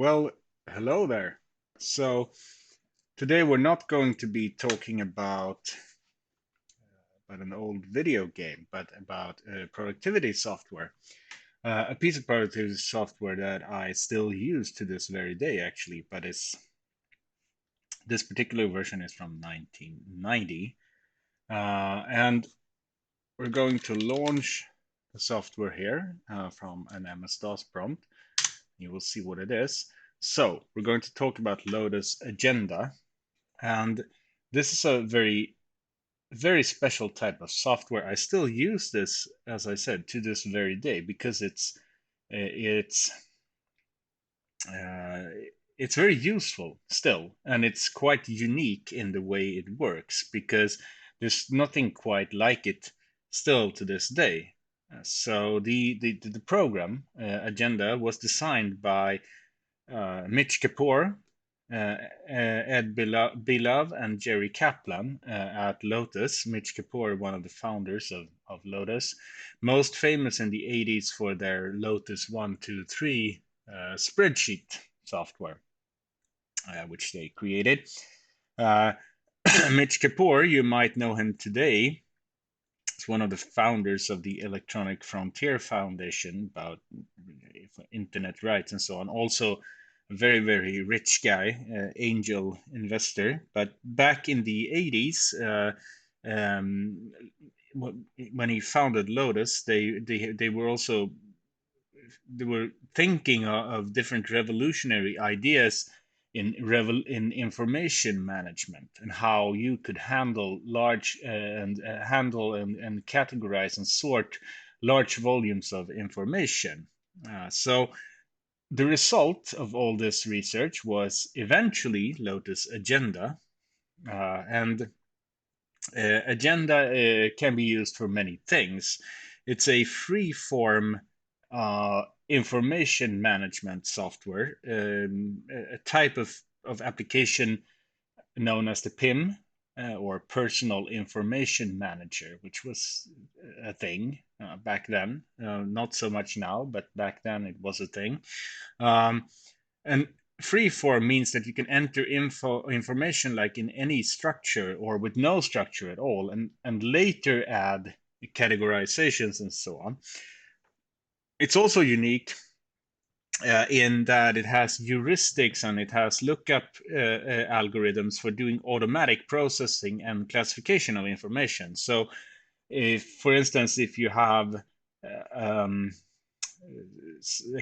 Well, hello there. So today we're not going to be talking about an old video game, but about productivity software. A piece of productivity software that I still use to this very day, actually, but this particular version is from 1990, and we're going to launch the software here from an MS-DOS prompt. You will see what it is. So we're going to talk about Lotus Agenda. And this is a very special type of software. I still use this, as I said, to this very day because it's uh, it's very useful still, and it's quite unique in the way it works because there's nothing quite like it still to this day. So the program agenda was designed by Mitch Kapoor, Ed Bilov, and Jerry Kaplan at Lotus. Mitch Kapoor, one of the founders of Lotus, most famous in the 80s for their Lotus 123 spreadsheet software, which they created. Uh, Mitch Kapoor, you might know him today. He's one of the founders of the Electronic Frontier Foundation about internet rights and so on. Also, a very rich guy, angel investor. But back in the 80s, um, when he founded Lotus, they were also they were thinking of different revolutionary ideas in information management and how you could handle large and categorize and sort large volumes of information. So the result of all this research was eventually Lotus Agenda, and Agenda can be used for many things. It's a free form information management software, a type of application known as the PIM, or Personal Information Manager, which was a thing back then. Not so much now, but back then it was a thing. Um, and Freeform means that you can enter information like in any structure or with no structure at all, and later add categorizations and so on. It's also unique in that it has heuristics and it has lookup algorithms for doing automatic processing and classification of information. So, if, for instance, if you have a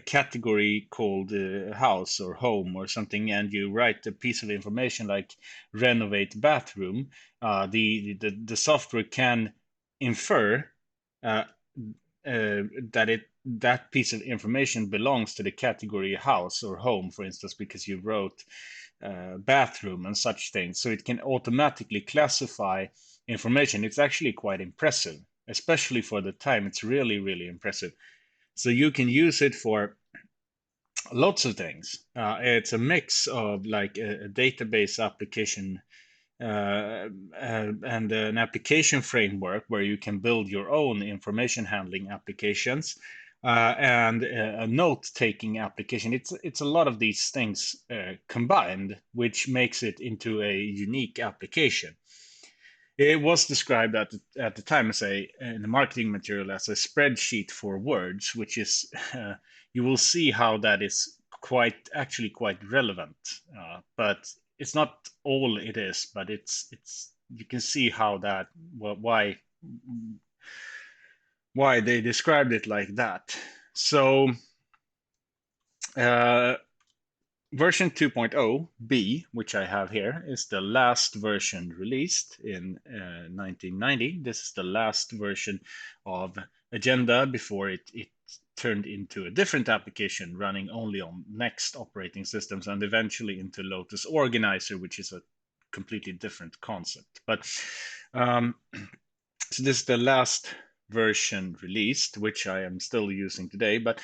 category called house or home or something, and you write a piece of information like renovate bathroom, the software can infer uh, that piece of information belongs to the category house or home, for instance, because you wrote bathroom and such things. So it can automatically classify information. It's actually quite impressive, especially for the time. It's really impressive. So you can use it for lots of things. It's a mix of like a database application and an application framework where you can build your own information handling applications and a note-taking application. It's a lot of these things combined, which makes it into a unique application. It was described at the time as in the marketing material as a spreadsheet for words, which is you will see how that is actually quite relevant. But it's not all it is, but it's you can see how that why they described it like that. So uh, version 2.0 B, which I have here, is the last version released in 1990. This is the last version of Agenda before it turned into a different application running only on Next operating systems and eventually into Lotus Organizer, which is a completely different concept. But so this is the last version released, which I am still using today. But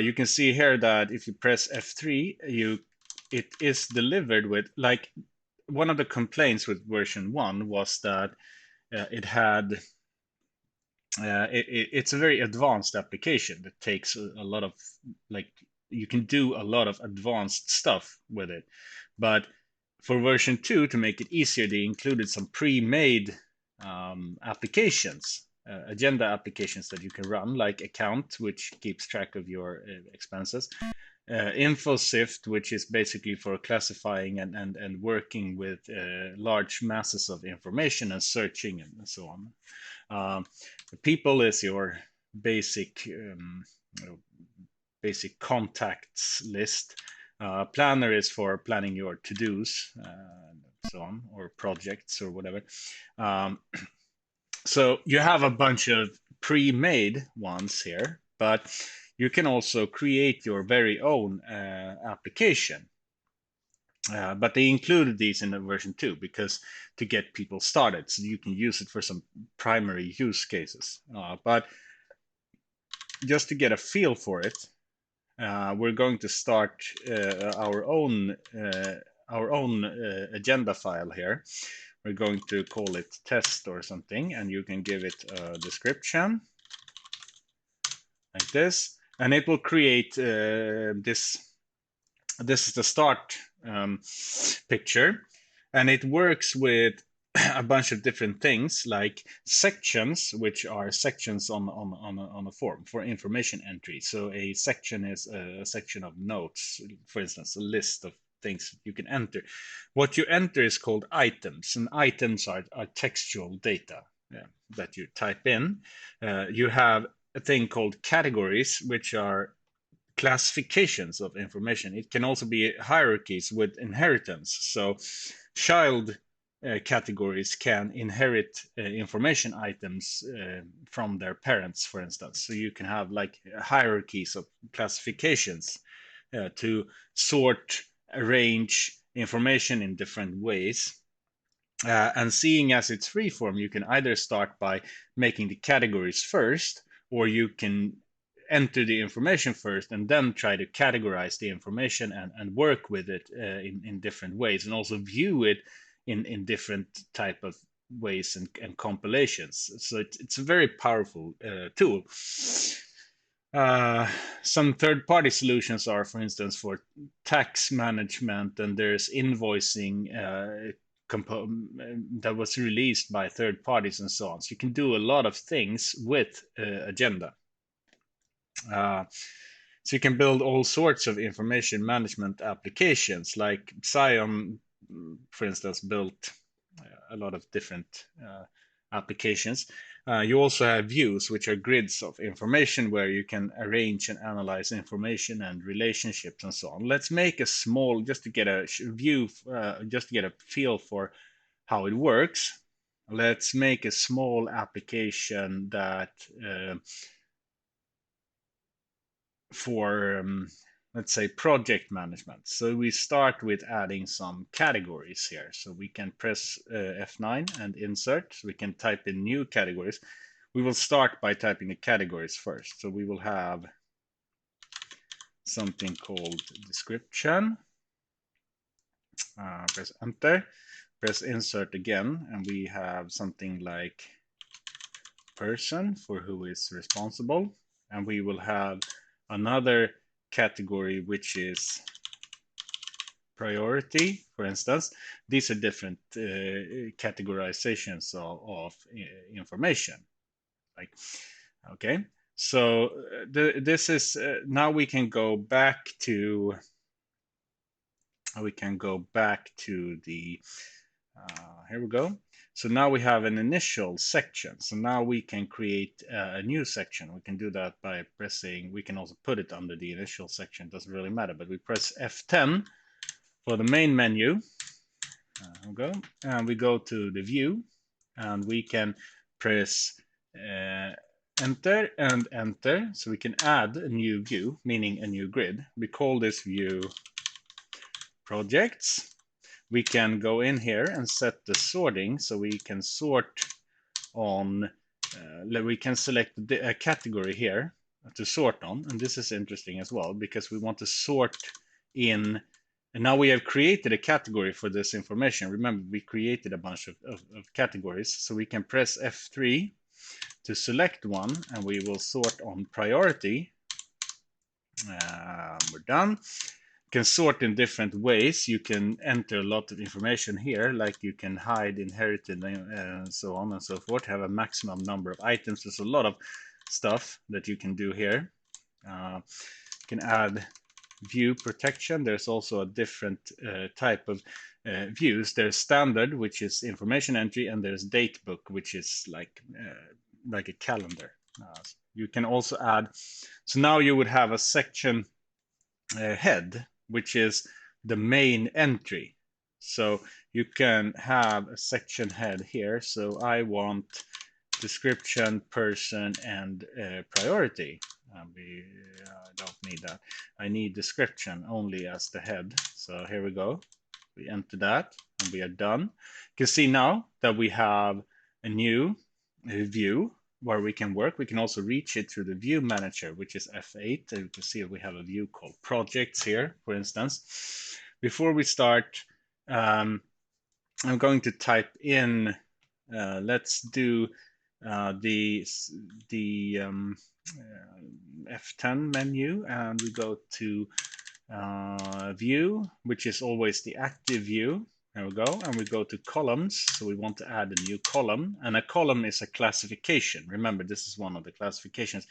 you can see here that if you press F3, it is delivered with, like, one of the complaints with version 1 was that it had it's a very advanced application that takes a lot of, like, you can do a lot of advanced stuff with it. But for version 2, to make it easier, they included some pre-made applications, agenda applications that you can run, like Account, which keeps track of your expenses, InfoSift, which is basically for classifying and working with large masses of information and searching and so on. People is your basic basic contacts list. Planner is for planning your to-dos, so on, or projects or whatever. So you have a bunch of pre-made ones here, but you can also create your very own application. But they included these in the version 2 because to get people started, so you can use it for some primary use cases. But just to get a feel for it, we're going to start our own agenda file here. We're going to call it test or something, and you can give it a description like this, and it will create this. This is the start picture, and it works with a bunch of different things like sections, which are sections on a form for information entry. So a section is a section of notes, for instance, a list of things you can enter. What you enter is called items, and items are textual data that you type in. You have a thing called categories, which are classifications of information. It can also be hierarchies with inheritance. So child categories can inherit information items from their parents, for instance. So you can have like hierarchies of classifications to sort, arrange information in different ways. And seeing as it's freeform, you can either start by making the categories first, or you can enter the information first and then try to categorize the information and work with it in different ways, and also view it in different type of ways and compilations. So it's a very powerful tool. Some third-party solutions are, for instance, for tax management, and there's invoicing that was released by third parties and so on. So you can do a lot of things with Agenda. So you can build all sorts of information management applications, like Psion, for instance, built a lot of different applications. You also have views, which are grids of information where you can arrange and analyze information and relationships and so on. Let's make a small, just to get a view, just to get a feel for how it works. Let's make a small application that for, let's say, project management. So we start with adding some categories here. So we can press F9 and insert. So we can type in new categories. We will start by typing the categories first. So we will have something called description. Press enter, press insert again, and we have something like person, for who is responsible. And we will have another category, which is priority, for instance. These are different categorizations of information. Like, okay, so this is now we can go back to the here we go. So now we have an initial section. So now we can create a new section. We can do that by pressing, we can also put it under the initial section. It doesn't really matter, but we press F10 for the main menu. Here we go. And we go to the view, and we can press enter and enter. So we can add a new view, meaning a new grid. We call this view projects. We can go in here and set the sorting, so we can sort on, we can select a category here to sort on. And this is interesting as well, because we want to sort in, and now we have created a category for this information. Remember, we created a bunch of categories, so we can press F3 to select one, and we will sort on priority. We're done. You can sort in different ways. You can enter a lot of information here, like you can hide inherited and so on and so forth, have a maximum number of items. There's a lot of stuff that you can do here. You can add view protection. There's also a different type of views. There's standard, which is information entry, and there's datebook, which is like a calendar. You can also add, so now you would have a section head, which is the main entry. So you can have a section head here. So I want description, person, and priority. I don't need that. I need description only as the head. So here we go. We enter that and we are done. You can see now that we have a new view where we can work. We can also reach it through the view manager, which is F8. You can see we have a view called projects here, for instance. Before we start, I'm going to type in, let's do the F10 menu, and we go to view, which is always the active view. There we go. And we go to columns. So we want to add a new column. And a column is a classification. Remember, this is one of the classifications.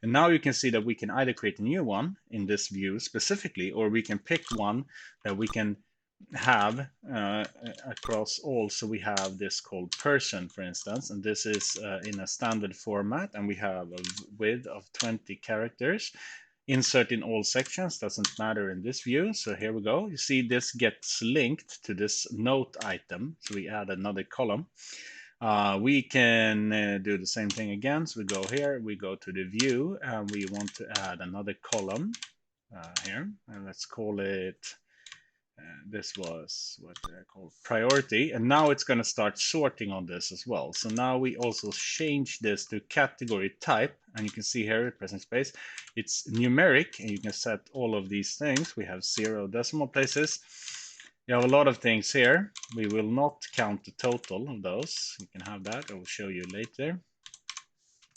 And now you can see that we can either create a new one in this view specifically, or we can pick one that we can have across all. So we have this called person, for instance, and this is in a standard format, and we have a width of 20 characters. Insert in all sections, doesn't matter in this view. So here we go. You see this gets linked to this note item. So we add another column. We can do the same thing again. So we go here, we go to the view, and we want to add another column here. And let's call it, this was what I call priority. And now it's going to start sorting on this as well. So now we also change this to category type. And you can see here, pressing space, it's numeric. And you can set all of these things. We have 0 decimal places. You have a lot of things here. We will not count the total of those. You can have that. I will show you later.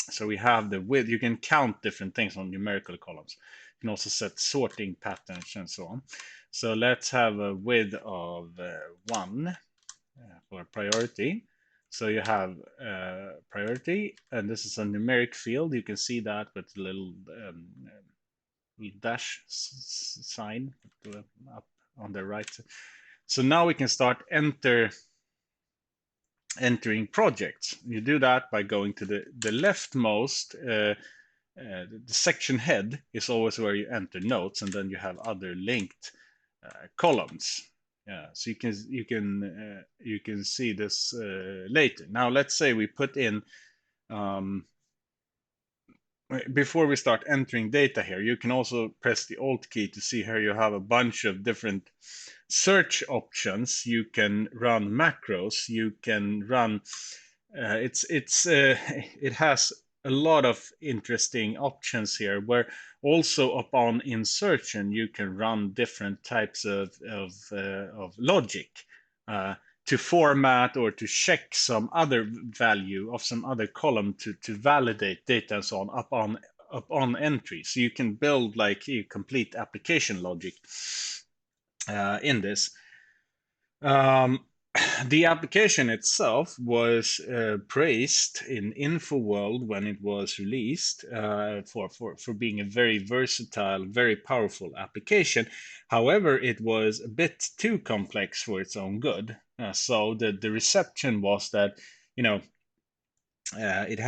So we have the width. You can count different things on numerical columns. You can also set sorting patterns and so on. So let's have a width of 1 for priority. So you have priority, and this is a numeric field. You can see that with a little dash sign up on the right. So now we can start entering projects. You do that by going to the leftmost. The section head is always where you enter notes, and then you have other linked columns. Yeah, so you can see this later. Now let's say we put in before we start entering data here, you can also press the Alt key to see here you have a bunch of different search options. You can run macros. You can run. It has a lot of interesting options here, where also upon insertion you can run different types of logic to format or to check some other value of some other column to validate data and so on upon entry. So you can build like a complete application logic in this. The application itself was praised in InfoWorld when it was released for being a very versatile, very powerful application. However, it was a bit too complex for its own good. So the reception was that, you know, it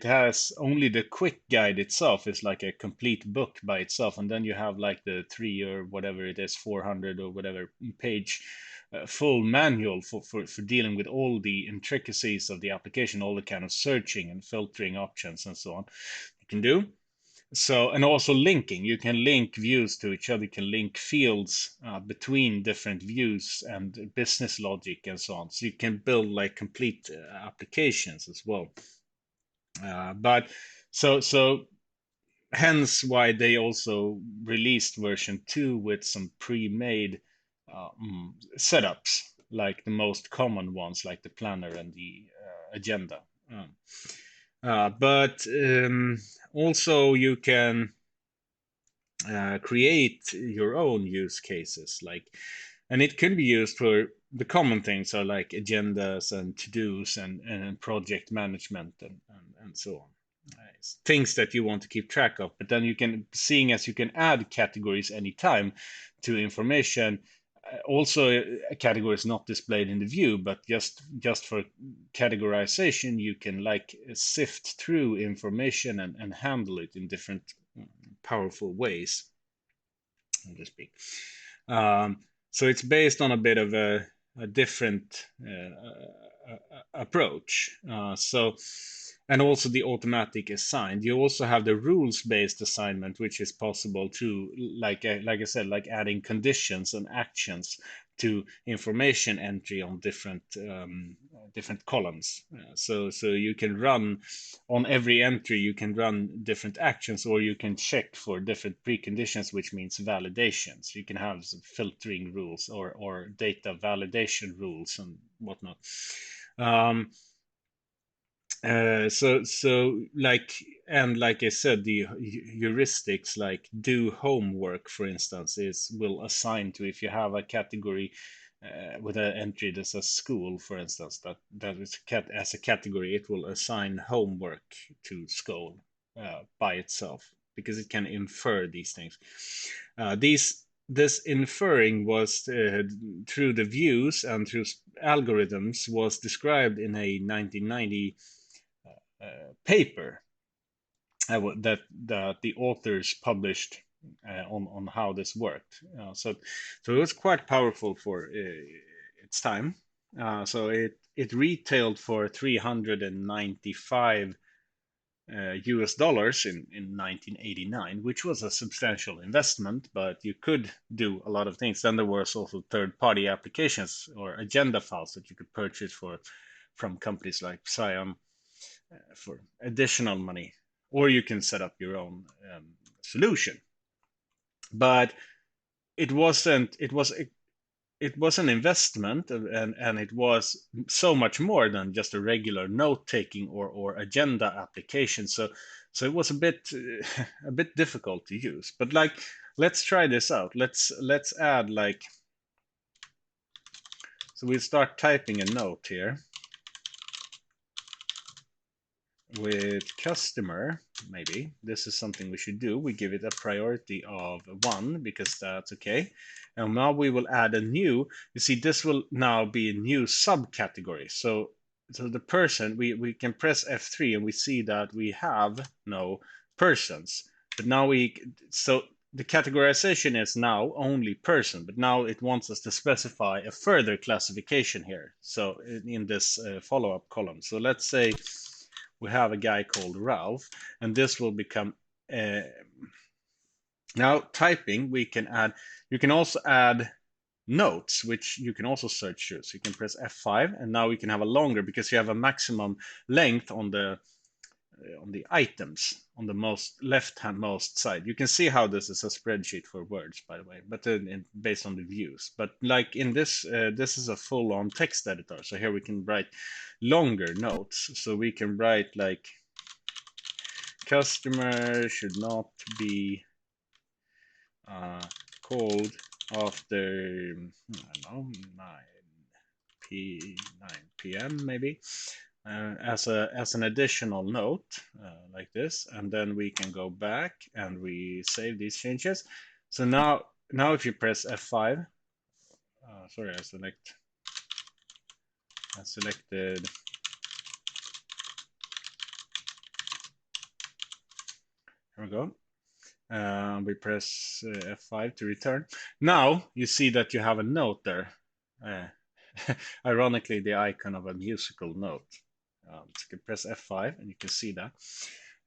has only the quick guide itself is like a complete book by itself, and then you have like the 3 or whatever it is, 400 or whatever page full manual for dealing with all the intricacies of the application, all the kind of searching and filtering options and so on you can do. So, and also linking, you can link views to each other, you can link fields between different views and business logic and so on. So you can build like complete applications as well. But so hence why they also released version 2 with some pre-made setups, like the most common ones, like the planner and the agenda. But also you can create your own use cases, and it can be used for the common things, so like agendas and to-dos and project management and so on. Things that you want to keep track of, but then you can, seeing as you can add categories anytime to information. Also, a category is not displayed in the view, but just for categorization, you can like sift through information and handle it in different powerful ways, so to speak. So it's based on a bit of a different approach. And also the automatic assigned. You also have the rules-based assignment, which is possible to, like I said, like adding conditions and actions to information entry on different columns. So you can run on every entry, you can run different actions, or you can check for different preconditions, which means validations. You can have some filtering rules or data validation rules and whatnot. So like I said, the heuristics like do homework, for instance, will assign to, if you have a category with an entry that says school, for instance, that is as a category, it will assign homework to school by itself, because it can infer these things. This inferring was through the views and through algorithms, was described in a 1990 paper that the authors published on how this worked. So it was quite powerful for its time. So it retailed for 395 US dollars in 1989, which was a substantial investment, but you could do a lot of things. Then there was also third-party applications or agenda files that you could purchase from companies like Psion for additional money, or you can set up your own solution. But it wasn't. It was an investment, and it was so much more than just a regular note-taking or agenda application. So it was a bit difficult to use. But like, let's try this out. Let's add like. So we'll start typing a note here with customer. Maybe this is something we should do. We give it a priority of 1 because that's okay. And now we will add a new, you see, this will now be a new subcategory. So the person, we can press F3 and we see that we have no persons. But now so the categorization is now only person, but now it wants us to specify a further classification here. So in this follow-up column. So let's say we have a guy called Ralph, and this will become now typing. We can add, you can also add notes, which you can also search through. So you can press F5, and now we can have a longer, because you have a maximum length on the items on the most left-hand most side. You can see how this is a spreadsheet for words, by the way, but based on the views. But like in this, this is a full-on text editor. So here we can write longer notes. So we can write like, customer should not be called after, I don't know, 9 p.m. maybe. As an additional note, like this, and then we can go back and we save these changes. So now if you press F5, sorry, I selected. Here we go. We press F5 to return. Now you see that you have a note there. Ironically, the icon of a musical note. So you can press F5 and you can see that.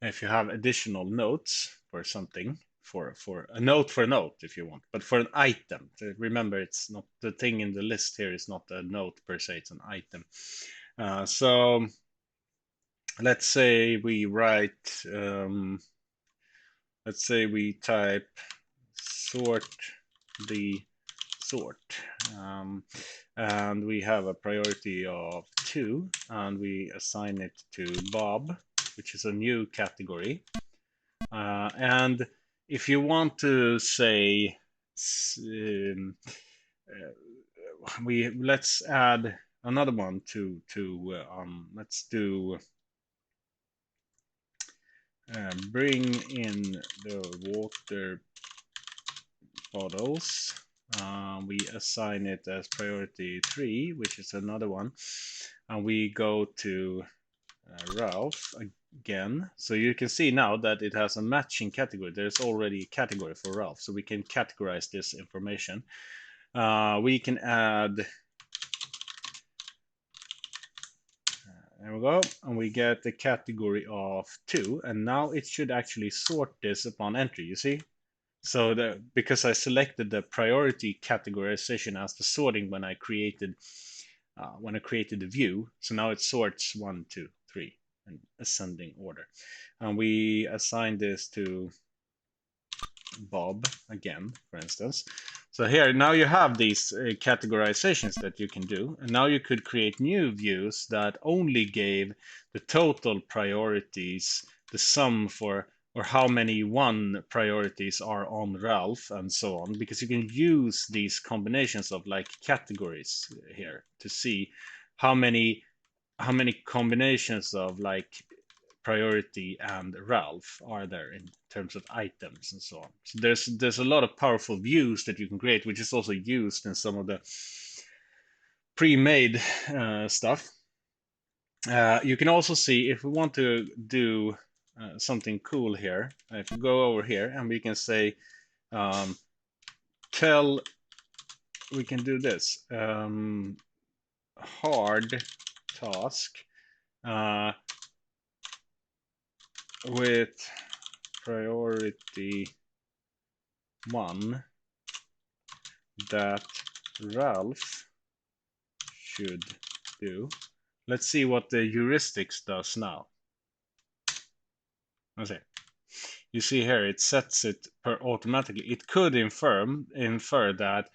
If you have additional notes for something, for a note if you want, but for an item, remember, it's not the thing in the list here is not a note per se, it's an item. So let's say we write, let's say we type sort the sort, and we have a priority of 2, and we assign it to Bob, which is a new category. And if you want to say, let's add another one to let's do bring in the water bottles. We assign it as priority 3, which is another one, and we go to Ralph again. So you can see now that it has a matching category. There's already a category for Ralph, so we can categorize this information. We can add, there we go, and we get the category of 2, and now it should actually sort this upon entry, you see? So because I selected the priority categorization as the sorting when I created the view, so now it sorts 1, 2, 3 in ascending order, and we assign this to Bob again, for instance. So here now you have these categorizations that you can do, and now you could create new views that only gave the total priorities, the sum for, or how many 1 priorities are on Ralph, and so on, because you can use these combinations of like categories here to see how many combinations of like priority and Ralph are there in terms of items and so on. So there's a lot of powerful views that you can create, which is also used in some of the pre-made stuff. You can also see if we want to do something cool here. If we go over here and we can say we can do this hard task with priority 1 that Ralph should do. Let's see what the heuristics does now. Okay. You see here it sets it per automatically. It could infer that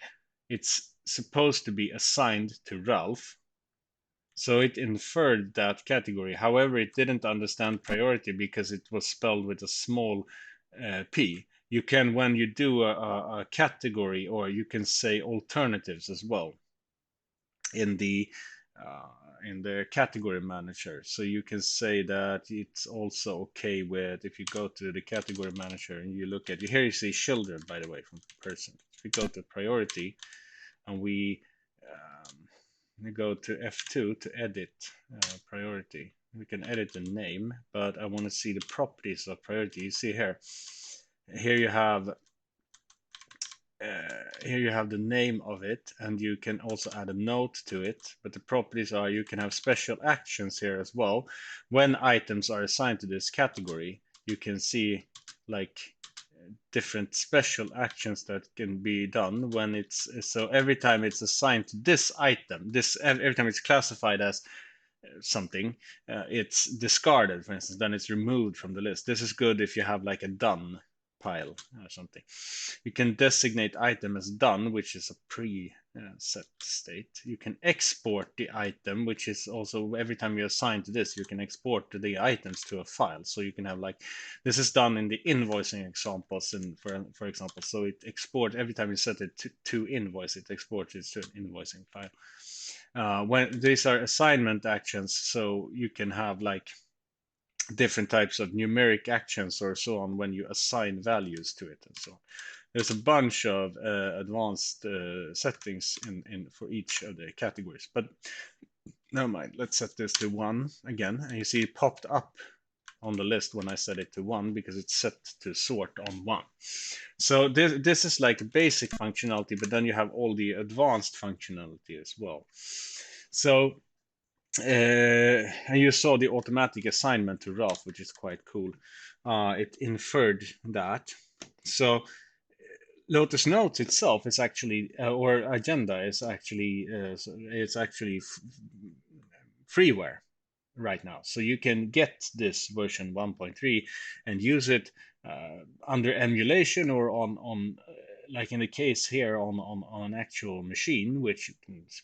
it's supposed to be assigned to Ralph. So it inferred that category. However, it didn't understand priority because it was spelled with a small p. You can, when you do a category, or you can say alternatives as well in the category manager. So you can say that it's also okay with, if you go to the category manager and you look at, here you see children, by the way, from person. If we go to priority and we go to F2 to edit priority, we can edit the name, but I want to see the properties of priority. You see here you have the name of it, and you can also add a note to it. But the properties are, you can have special actions here as well. When items are assigned to this category, you can see like different special actions that can be done when it's, so every time it's assigned to this item, every time it's classified as something, it's discarded, for instance, then it's removed from the list. This is good if you have like a done pile or something. You can designate item as done, which is a pre-set state. You can export the item, which is also, every time you assign to this, you can export the items to a file. So you can have like, this is done in the invoicing examples, and for example, so it exports every time you set it to invoice, it exports it to an invoicing file. When these are assignment actions, so you can have like different types of numeric actions or so on when you assign values to it and so on. There's a bunch of advanced settings in for each of the categories, but never mind. Let's set this to 1 again, and you see it popped up on the list when I set it to 1 because it's set to sort on 1. So this is like basic functionality, but then you have all the advanced functionality as well. So and you saw the automatic assignment to Ralph, which is quite cool. It inferred that. So Lotus Notes itself is actually, or Agenda is actually, it's actually freeware right now. So you can get this version 1.3 and use it under emulation, or on like in the case here on an actual machine, which you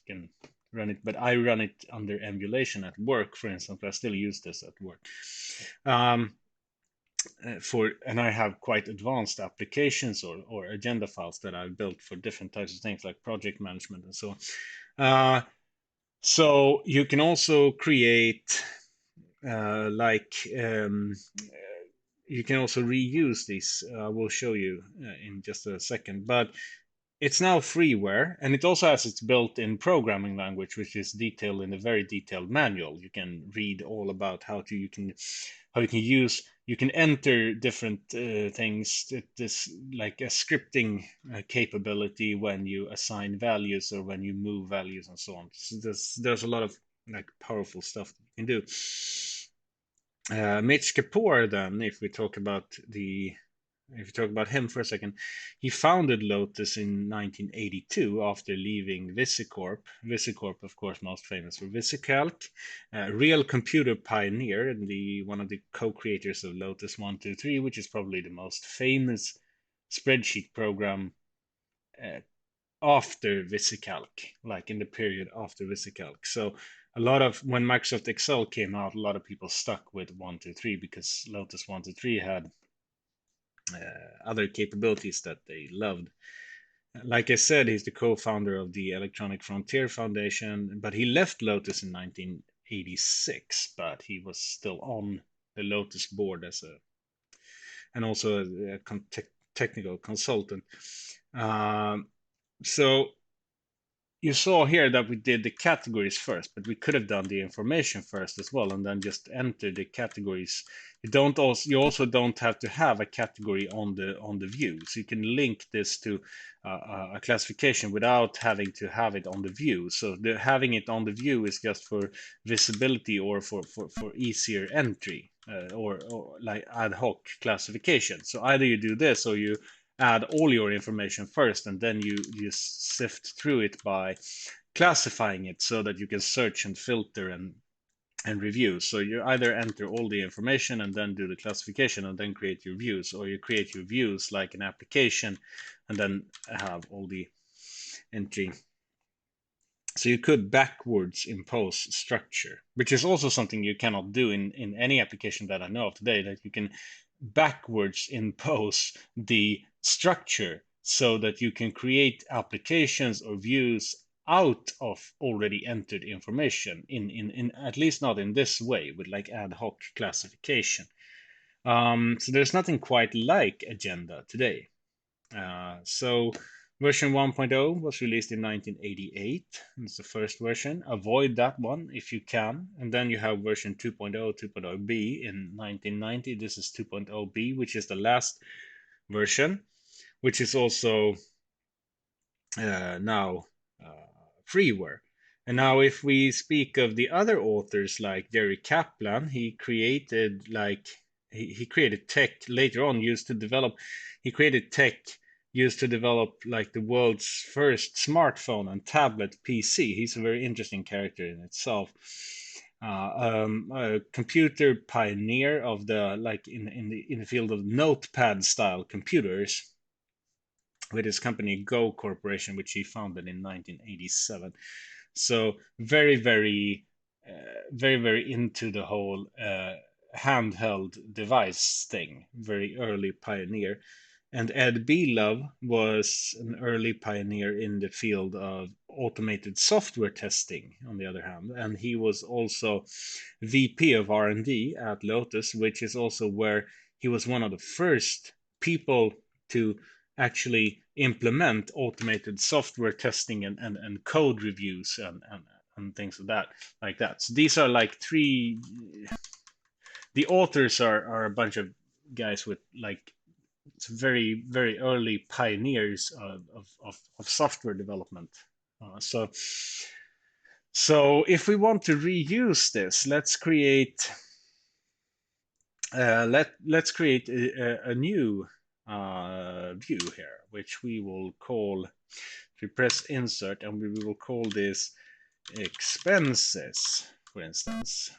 can run it, but I run it under emulation at work, for instance. I still use this at work. and I have quite advanced applications or agenda files that I've built for different types of things like project management and so on. So you can also create like you can also reuse these. I will show you in just a second, but it's now freeware, and it also has its built-in programming language, which is detailed in a very detailed manual. You can read all about how you can use you can enter different things. This like a scripting capability when you assign values or when you move values and so on. So there's a lot of like powerful stuff that you can do. Mitch Kapor, then, if we talk about him for a second, he founded Lotus in 1982 after leaving VisiCorp. VisiCorp, of course, most famous for VisiCalc, real computer pioneer and one of the co-creators of Lotus 123, which is probably the most famous spreadsheet program uh, after VisiCalc, like in the period after VisiCalc. So a lot of when Microsoft Excel came out, a lot of people stuck with 123 because Lotus 123 had other capabilities that they loved. Like I said, he's the co-founder of the Electronic Frontier Foundation, but he left Lotus in 1986, but he was still on the Lotus board and also a technical consultant. Um, so you saw here that we did the categories first, but we could have done the information first as well, and then just enter the categories. You also don't have to have a category on the view, so you can link this to a classification without having to have it on the view. So having it on the view is just for visibility or for easier entry or like ad hoc classification. So either you do this or you add all your information first, and then you sift through it by classifying it so that you can search and filter and review. So you either enter all the information and then do the classification and then create your views, or you create your views like an application and then have all the entry. So you could backwards impose structure, which is also something you cannot do in any application that I know of today, that you can backwards impose the structure so that you can create applications or views out of already entered information in at least not in this way with like ad hoc classification. So there's nothing quite like Agenda today. So version 1.0 was released in 1988. It's the first version. Avoid that one if you can. And then you have version 2.0, 2.0b in 1990. This is 2.0b, which is the last version, which is also now freeware. And now, if we speak of the other authors like Jerry Kaplan, he created tech later on used to develop. He created tech used to develop like the world's first smartphone and tablet PC. He's a very interesting character in itself. A computer pioneer of the like in the field of notepad style computers with his company Go Corporation, which he founded in 1987. So very into the whole handheld device thing. Very early pioneer. And Ed Belove was an early pioneer in the field of automated software testing, on the other hand. And he was also VP of R&D at Lotus, which is also where he was one of the first people to actually implement automated software testing and code reviews and things like that. So these are like the authors are a bunch of guys with like very early pioneers of software development. So if we want to reuse this, let's create a new view here, which we will call. If we press insert, and we will call this expenses, for instance.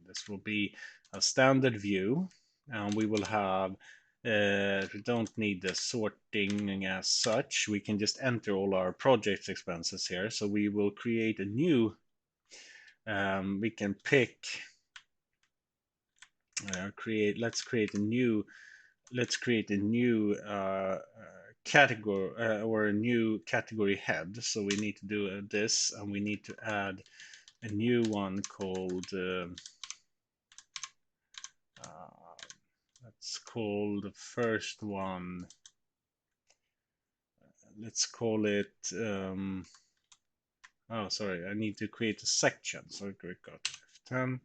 This will be a standard view, and we will have. We don't need the sorting as such. We can just enter all our project expenses here. So we will create a new. We can pick let's create a new category or a new category head. So we need to do this, and we need to add a new one called let's call the first one, let's call it oh sorry, I need to create a section. So we go to F10.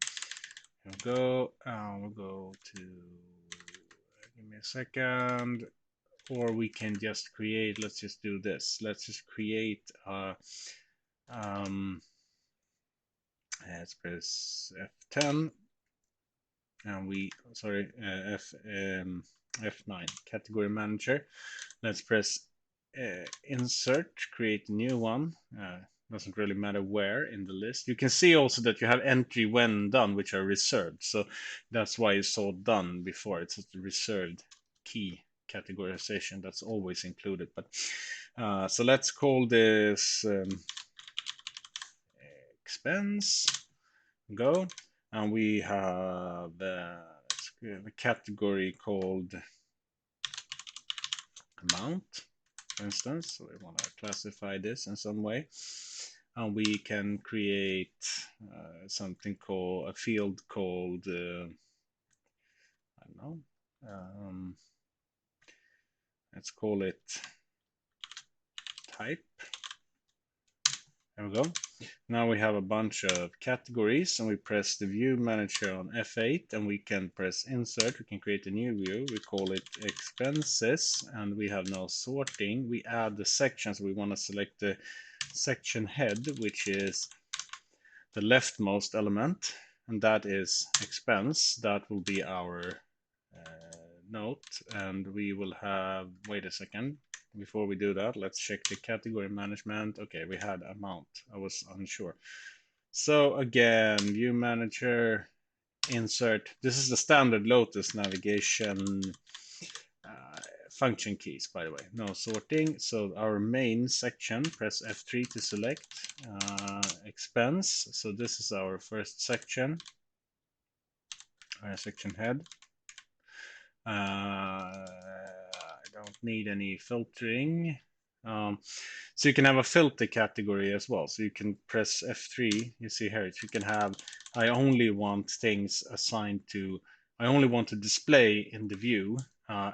We'll go to, give me a second, or we can just create, let's just do this. Let's just create let's press F10, and F9, category manager. Let's press insert, create a new one. Doesn't really matter where in the list. You can see also that you have entry when done, which are reserved. So that's why you saw done before. It's a reserved key categorization that's always included. But so let's call this expense. Go, and we have a category called amount, for instance. So we want to classify this in some way, and we can create something called a field called I don't know, let's call it type. There we go. Now we have a bunch of categories, and we press the view manager on F8, and we can press insert. We can create a new view. We call it expenses, and we have no sorting. We add the sections. We want to select the section head, which is the leftmost element, and that is expense. That will be our note, and we will have, wait a second, before we do that, let's check the category management. Okay, we had amount. I was unsure. So again, view manager, insert. This is the standard Lotus navigation function keys, by the way. No sorting. So our main section, press F3 to select expense. So this is our first section, our section head. I don't need any filtering. So you can have a filter category as well. So you can press F3. You see here, you can have, I only want things assigned to, I only want to display in the view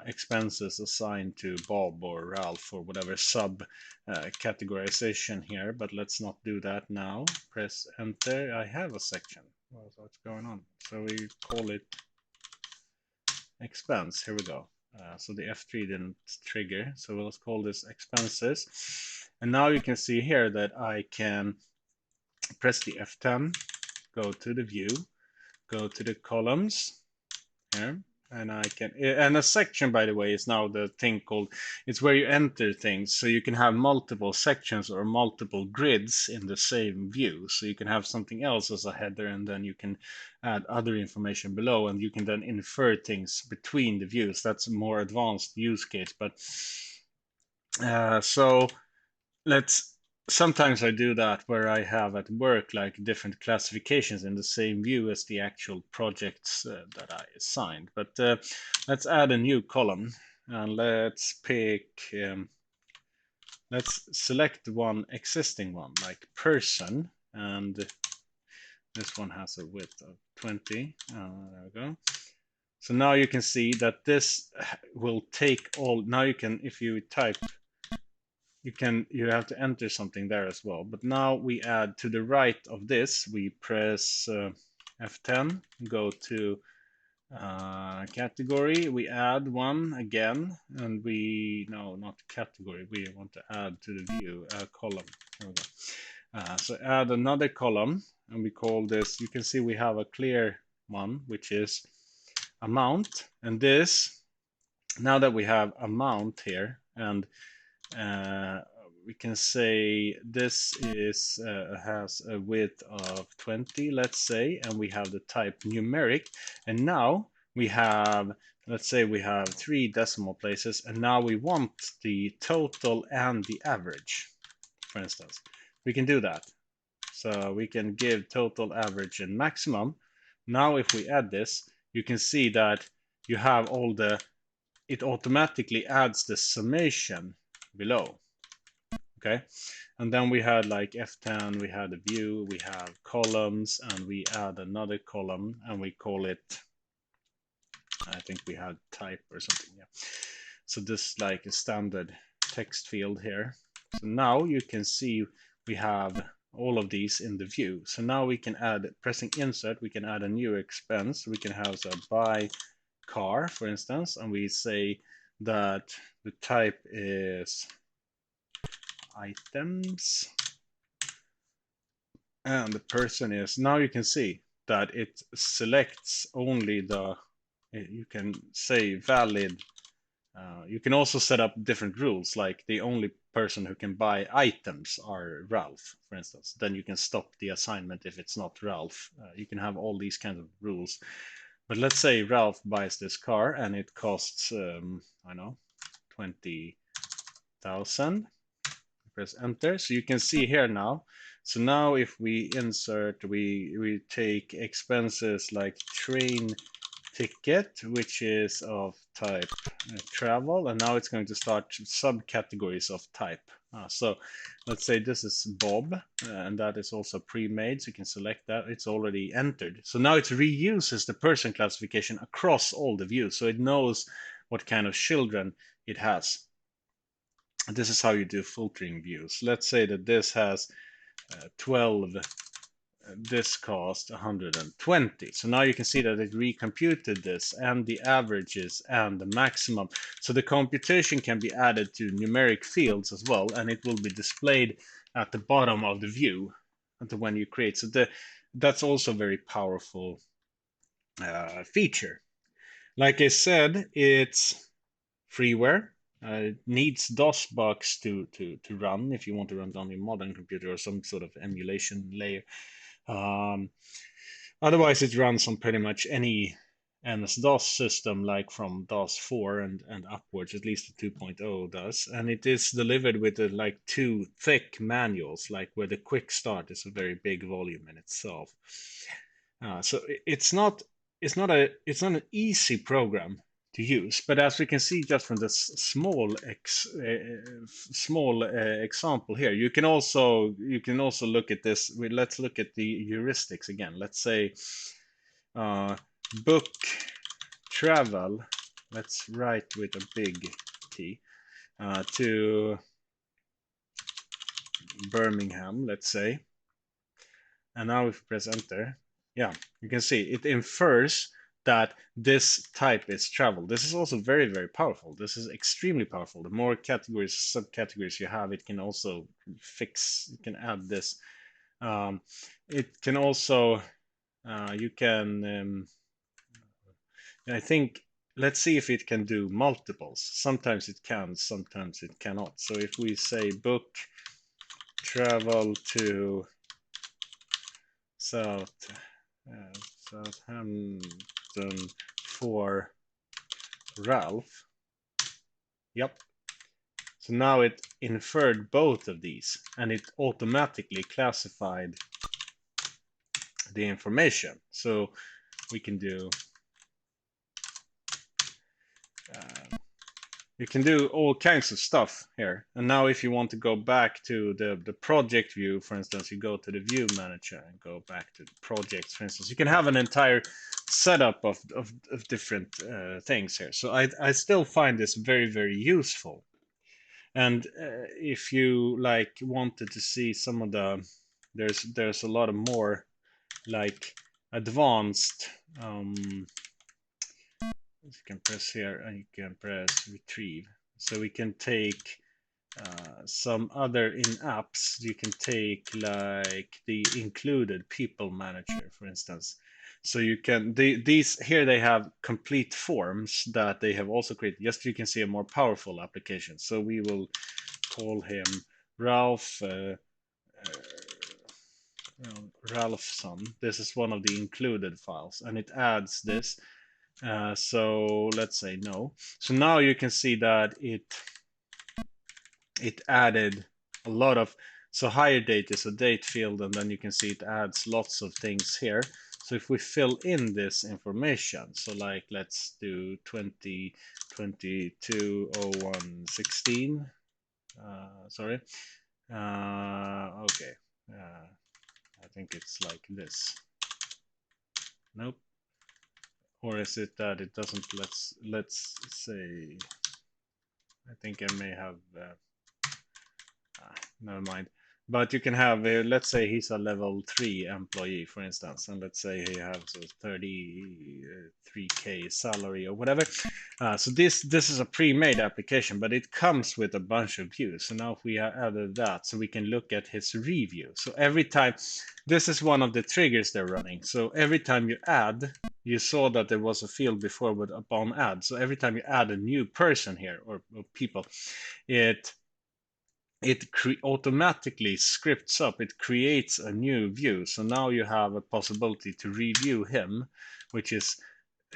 expenses assigned to Bob or Ralph or whatever sub categorization here. But let's not do that now. Press enter. I have a section. What's going on? So we call it expense. Here we go. So the F3 didn't trigger. So let's call this expenses. And now you can see here that I can press the F10, go to the view, go to the columns here, and I can, and a section, by the way, is now the thing called, it's where you enter things. So you can have multiple sections or multiple grids in the same view. So you can have something else as a header, and then you can add other information below, and you can then infer things between the views. That's a more advanced use case. But so sometimes I do that where I have at work like different classifications in the same view as the actual projects that I assigned. But let's add a new column, and let's pick, let's select one existing one, like person, and this one has a width of 20. There we go. So now you can see that this will take all, now you can, if you type, you have to enter something there as well. But now we add to the right of this, we press F10, go to category, we add one again, and no, not category, we want to add to the view column. There we go. So add another column, and we call this, you can see we have a clear one, which is amount. And this, now that we have amount here, and we can say this is has a width of 20, let's say, and we have the type numeric. And now we have, let's say we have 3 decimal places, and now we want the total and the average, for instance. We can do that. So we can give total, average, and maximum. Now if we add this, you can see that you have all the, it automatically adds the summation below. Okay, and then we had like F10, we had a view, we have columns, and we add another column, and we call it, I think we had type or something. Yeah, so this is like a standard text field here. So now you can see we have all of these in the view. So now we can add, pressing insert, we can add a new expense. We can have a buy car, for instance, and we say that the type is items, and the person is, now you can see that it selects only the, you can say valid. You can also set up different rules, like the only person who can buy items are Ralph, for instance. Then you can stop the assignment if it's not Ralph. You can have all these kinds of rules. But let's say Ralph buys this car and it costs, I know, 20,000. Press enter. So you can see here now. So now if we insert, we take expenses like train ticket, which is of type travel, and now it's going to start subcategories of type. So let's say this is Bob, and that is also pre-made, so you can select that. It's already entered. So now it reuses the person classification across all the views, so it knows what kind of children it has. This is how you do filtering views. Let's say that this has 12, this cost 120. So now you can see that it recomputed this and the averages and the maximum. So the computation can be added to numeric fields as well, and it will be displayed at the bottom of the view when you create. So that's also a very powerful feature. Like I said, it's freeware. It needs DOSBox to run if you want to run it on your modern computer or some sort of emulation layer. Otherwise, it runs on pretty much any MS-DOS system, like from DOS 4 and upwards, at least the 2.0 does. And it is delivered with like two thick manuals, like where the quick start is a very big volume in itself. So it's not an easy program to use, but as we can see just from this small example here, you can also look at this. Let's look at the heuristics again. Let's say book travel. Let's write with a big T to Birmingham, let's say. And now if we press enter, yeah, you can see it infers that this type is travel. This is also very, very powerful. This is extremely powerful. The more categories, subcategories you have, it can also fix, you can add this. It can also, you can, I think, let's see if it can do multiples. Sometimes it can, sometimes it cannot. So if we say book travel to Southampton for Ralph. Yep. So now it inferred both of these and it automatically classified the information. So we can do you can do all kinds of stuff here. And now if you want to go back to the project view, for instance, you go to the view manager and go back to the projects, for instance, you can have an entire setup of different things here. So I still find this very, very useful. And if you like wanted to see some of the, there's a lot of more like advanced, you can press here and you can press retrieve. So we can take some other in-apps. You can take like the included people manager, for instance. So you can, these here they have complete forms that they have also created. Just so you can see a more powerful application. So we will call him Ralph Ralphson. This is one of the included files, and it adds this. So let's say no. So now you can see that it added a lot of, so hire date is a date field, and then you can see it adds lots of things here. So if we fill in this information, so like let's do 2022 01 16, sorry, okay, I think it's like this. Nope. Or is it that it doesn't? Let's say. I think I may have. Never mind. But you can have, let's say he's a level 3 employee, for instance, and let's say he has a 33K salary or whatever. So this is a pre-made application, but it comes with a bunch of views. So now if we added that, so we can look at his review. So every time, this is one of the triggers they're running. So every time you add, you saw that there was a field before with upon add. So every time you add a new person here or people, it automatically scripts up, it creates a new view. So now you have a possibility to review him, which is,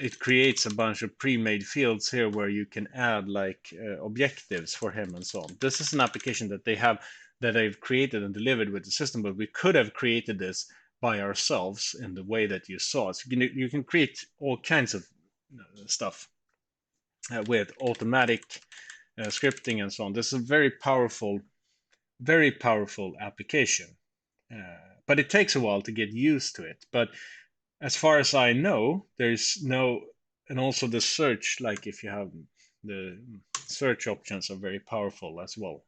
it creates a bunch of pre-made fields here where you can add like objectives for him and so on. This is an application that they've created and delivered with the system, but we could have created this by ourselves in the way that you saw. So you can create all kinds of stuff with automatic scripting and so on. This is a very powerful application. But it takes a while to get used to it. But as far as I know, there's no, and also the search, like if you have the search options are very powerful as well.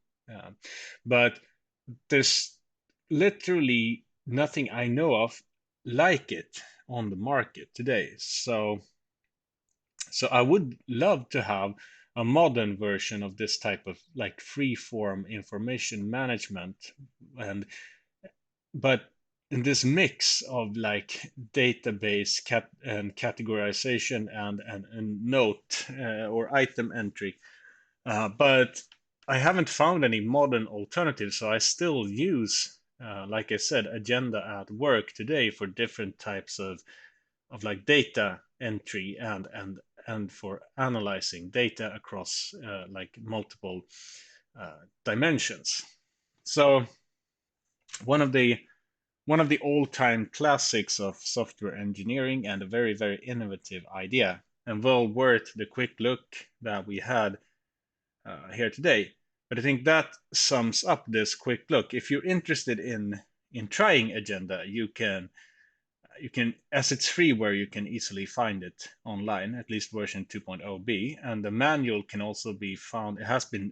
But there's literally nothing I know of like it on the market today. So I would love to have a modern version of this type of like free form information management, and but in this mix of like database and categorization and note or item entry. But I haven't found any modern alternatives, so I still use, like I said, Agenda at work today for different types of like data entry and for analyzing data across like multiple dimensions. So one of the one of the all-time classics of software engineering and a very, very innovative idea, and well worth the quick look that we had here today. But I think that sums up this quick look. If you're interested in trying Agenda, you can, as it's freeware, you can easily find it online, at least version 2.0b, and the manual can also be found. It has been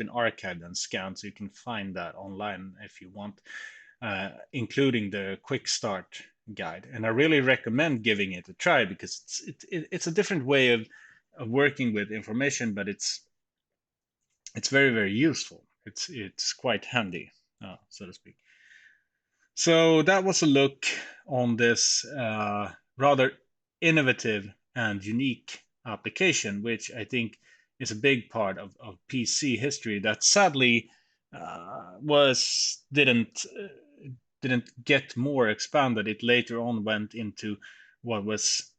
archived and scanned, so you can find that online if you want, including the quick start guide. And I really recommend giving it a try because it's a different way of working with information, but it's very, very useful. It's quite handy, so to speak. So that was a look on this rather innovative and unique application, which I think is a big part of PC history that sadly was didn't get more expanded. It later on went into what was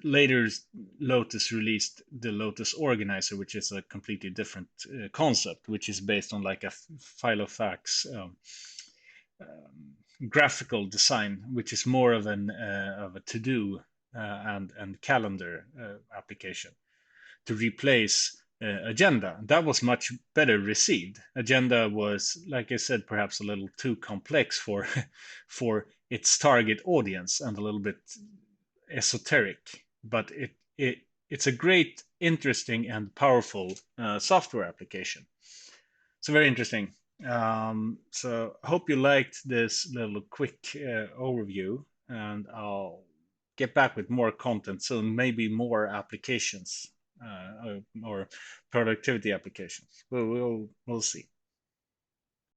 later Lotus released the Lotus Organizer, which is a completely different concept, which is based on like a Filofax graphical design, which is more of a to-do and calendar application to replace Agenda. That was much better received. Agenda was, like I said, perhaps a little too complex for for its target audience and a little bit esoteric, but it's a great, interesting, and powerful software application. So very interesting. So I hope you liked this little quick overview, and I'll get back with more content soon, maybe more applications or productivity applications. We'll see.